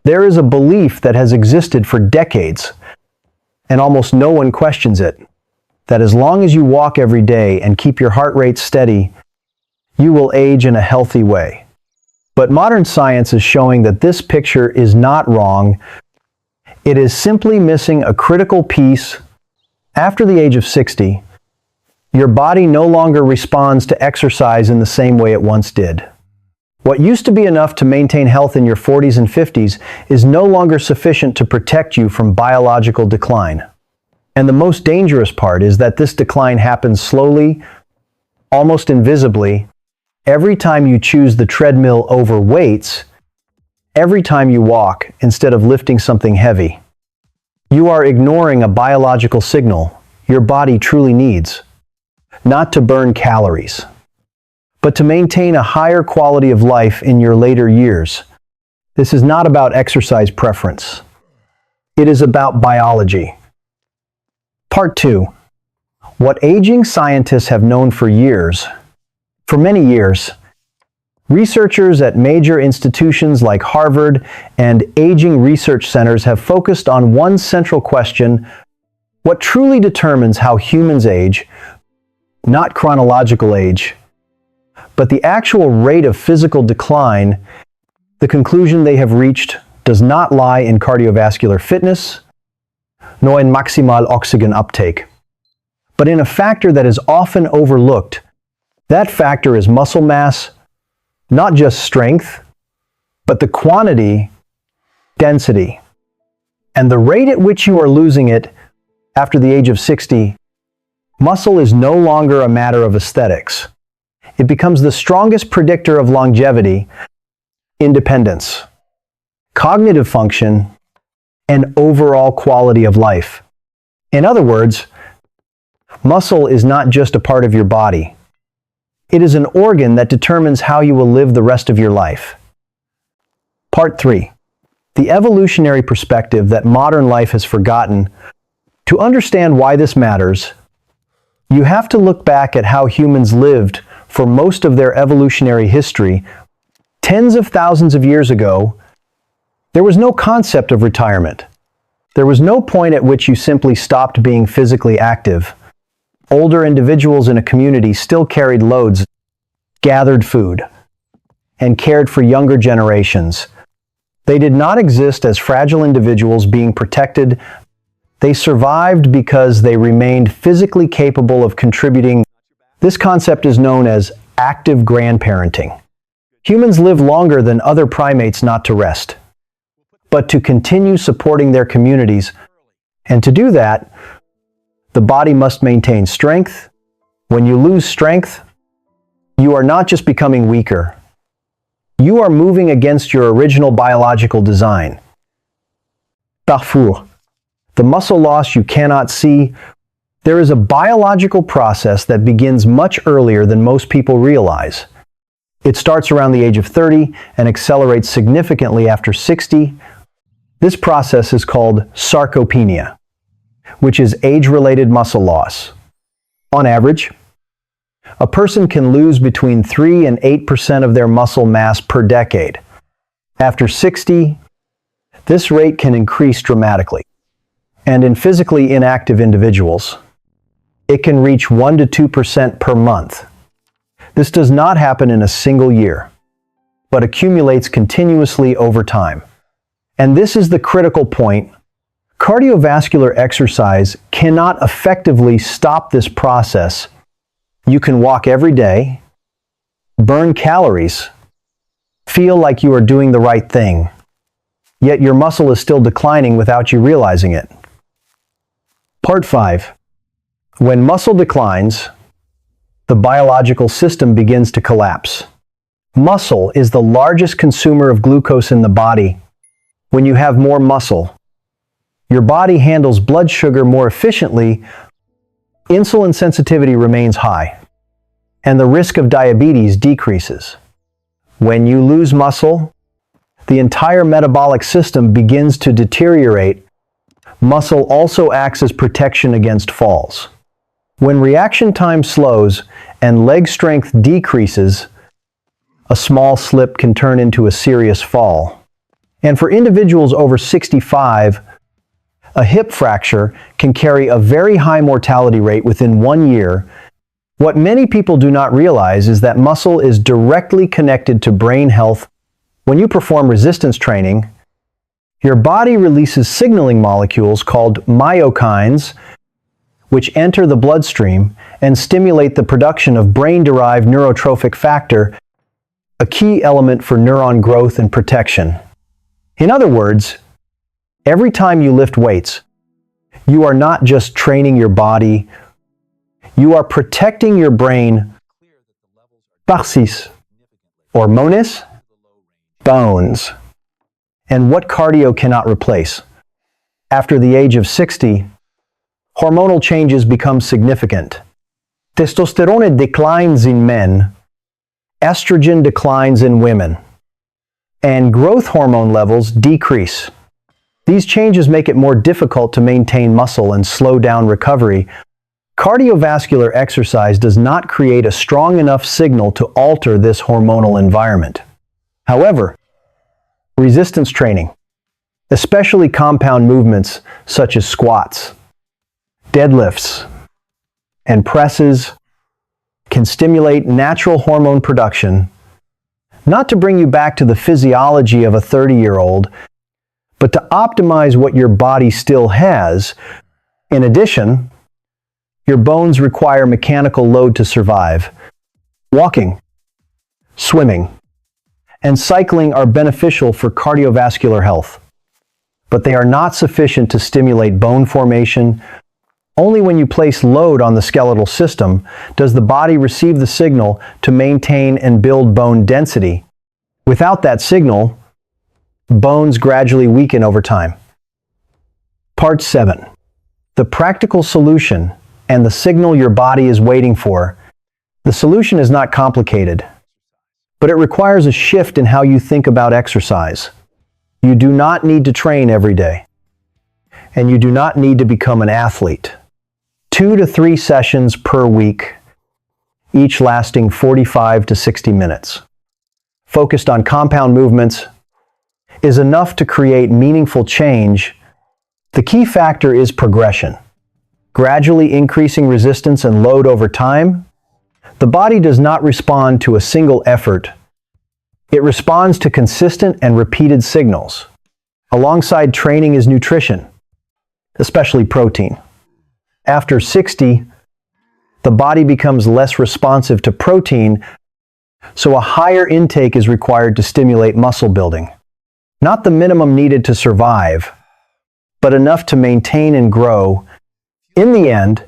There is a belief that has existed for decades, and almost no one questions it, that as long as you walk every day and keep your heart rate steady, you will age in a healthy way. But modern science is showing that this picture is not wrong. It is simply missing a critical piece. After the age of 60, your body no longer responds to exercise in the same way it once did. What used to be enough to maintain health in your 40s and 50s is no longer sufficient to protect you from biological decline. And the most dangerous part is that this decline happens slowly, almost invisibly, every time you choose the treadmill over weights, every time you walk instead of lifting something heavy. You are ignoring a biological signal your body truly needs, not to burn calories, but to maintain a higher quality of life in your later years. This is not about exercise preference. It is about biology. Part 2. What aging scientists have known for years. For many years, researchers at major institutions like Harvard and aging research centers have focused on one central question: what truly determines how humans age, not chronological age, but the actual rate of physical decline. The conclusion they have reached does not lie in cardiovascular fitness, nor in maximal oxygen uptake, but in a factor that is often overlooked. That factor is muscle mass, not just strength, but the quantity, density, and the rate at which you are losing it after the age of 60. Muscle is no longer a matter of aesthetics. It becomes the strongest predictor of longevity, independence, cognitive function, and overall quality of life. In other words, muscle is not just a part of your body. It is an organ that determines how you will live the rest of your life. Part 3. The evolutionary perspective that modern life has forgotten. To understand why this matters, you have to look back at how humans lived for most of their evolutionary history. Tens of thousands of years ago, there was no concept of retirement. There was no point at which you simply stopped being physically active. Older individuals in a community still carried loads, gathered food, and cared for younger generations. They did not exist as fragile individuals being protected. They survived because they remained physically capable of contributing. This concept is known as active grandparenting. Humans live longer than other primates not to rest, but to continue supporting their communities. And to do that, the body must maintain strength. When you lose strength, you are not just becoming weaker. You are moving against your original biological design. Parfois, the muscle loss you cannot see. There is a biological process that begins much earlier than most people realize. It starts around the age of 30 and accelerates significantly after 60. This process is called sarcopenia, which is age-related muscle loss. On average, a person can lose between 3 and 8% of their muscle mass per decade. After 60, this rate can increase dramatically. And in physically inactive individuals, it can reach 1 to 2% per month. This does not happen in a single year, but accumulates continuously over time. And this is the critical point. Cardiovascular exercise cannot effectively stop this process. You can walk every day, burn calories, feel like you are doing the right thing, yet your muscle is still declining without you realizing it. Part 5. When muscle declines, the biological system begins to collapse. Muscle is the largest consumer of glucose in the body. When you have more muscle, your body handles blood sugar more efficiently. Insulin sensitivity remains high, and the risk of diabetes decreases. When you lose muscle, the entire metabolic system begins to deteriorate. Muscle also acts as protection against falls. When reaction time slows and leg strength decreases, a small slip can turn into a serious fall. And for individuals over 65, a hip fracture can carry a very high mortality rate within 1 year. What many people do not realize is that muscle is directly connected to brain health. When you perform resistance training, your body releases signaling molecules called myokines, which enter the bloodstream and stimulate the production of brain-derived neurotrophic factor, a key element for neuron growth and protection. In other words, every time you lift weights, you are not just training your body, you are protecting your brain, hormones, bones. And what cardio cannot replace? After the age of 60, hormonal changes become significant. Testosterone declines in men, estrogen declines in women, and growth hormone levels decrease. These changes make it more difficult to maintain muscle and slow down recovery. Cardiovascular exercise does not create a strong enough signal to alter this hormonal environment. However, resistance training, especially compound movements such as squats, deadlifts, and presses, can stimulate natural hormone production, not to bring you back to the physiology of a 30-year-old, but to optimize what your body still has. In addition, your bones require mechanical load to survive. Walking, swimming, and cycling are beneficial for cardiovascular health, but they are not sufficient to stimulate bone formation. Only when you place load on the skeletal system does the body receive the signal to maintain and build bone density. Without that signal, bones gradually weaken over time. Part 7. The practical solution and the signal your body is waiting for. The solution is not complicated, but it requires a shift in how you think about exercise. You do not need to train every day, and you do not need to become an athlete. 2 to 3 sessions per week, each lasting 45 to 60 minutes, focused on compound movements, is enough to create meaningful change. The key factor is progression. Gradually increasing resistance and load over time. The body does not respond to a single effort. It responds to consistent and repeated signals. Alongside training is nutrition, especially protein. After 60, the body becomes less responsive to protein, so a higher intake is required to stimulate muscle building. Not the minimum needed to survive, but enough to maintain and grow. In the end,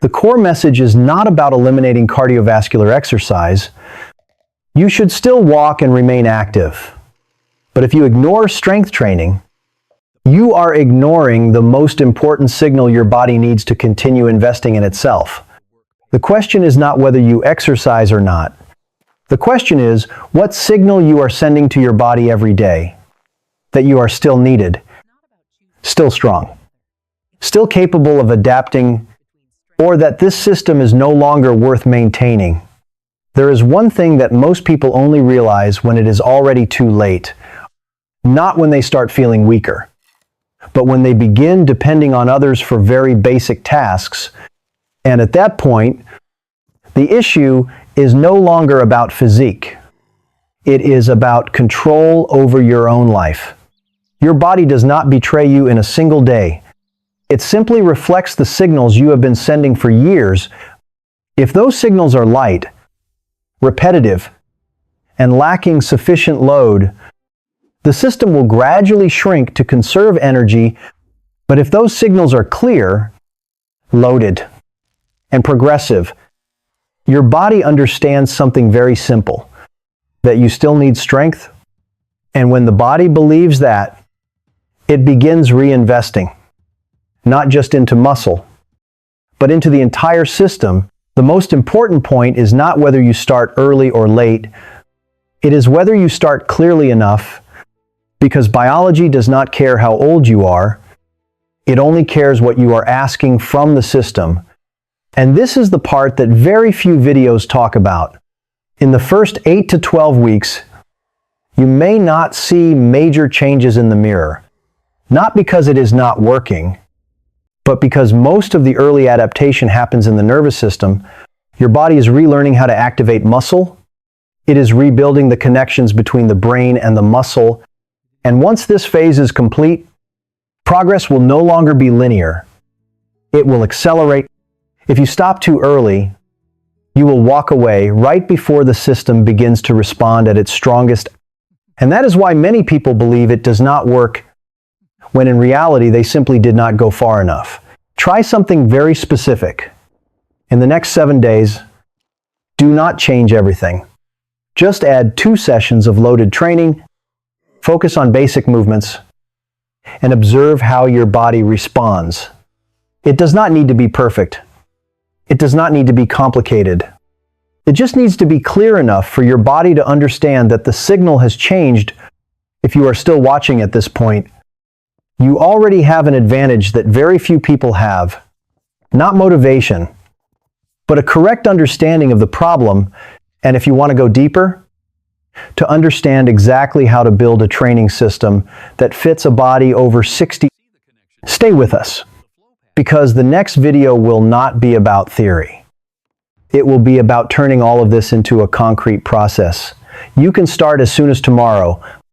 the core message is not about eliminating cardiovascular exercise. You should still walk and remain active. But if you ignore strength training, you are ignoring the most important signal your body needs to continue investing in itself. The question is not whether you exercise or not. The question is what signal you are sending to your body every day. That you are still needed, still strong, still capable of adapting, or that this system is no longer worth maintaining. There is one thing that most people only realize when it is already too late, not when they start feeling weaker, but when they begin depending on others for very basic tasks. And at that point, the issue is no longer about physique. It is about control over your own life. Your body does not betray you in a single day. It simply reflects the signals you have been sending for years. If those signals are light, repetitive, and lacking sufficient load, the system will gradually shrink to conserve energy. But if those signals are clear, loaded, and progressive, your body understands something very simple, that you still need strength. And when the body believes that, it begins reinvesting, not just into muscle, but into the entire system. The most important point is not whether you start early or late. It is whether you start clearly enough, because biology does not care how old you are. It only cares what you are asking from the system. And this is the part that very few videos talk about. In the first 8 to 12 weeks, You may not see major changes in the mirror, not because it is not working, but because most of the early adaptation happens in the nervous system. Your body is relearning how to activate muscle. It is rebuilding the connections between the brain and the muscle. And once this phase is complete, progress will no longer be linear. It will accelerate. If you stop too early, you will walk away right before the system begins to respond at its strongest. And that is why many people believe it does not work, when in reality they simply did not go far enough. Try something very specific. In the next 7 days, do not change everything. Just add 2 sessions of loaded training, focus on basic movements, and observe how your body responds. It does not need to be perfect. It does not need to be complicated. It just needs to be clear enough for your body to understand that the signal has changed. If you are still watching at this point, you already have an advantage that very few people have. Not motivation, but a correct understanding of the problem, and if you want to go deeper, to understand exactly how to build a training system that fits a body over 60. Stay with us, because the next video will not be about theory. It will be about turning all of this into a concrete process. You can start as soon as tomorrow,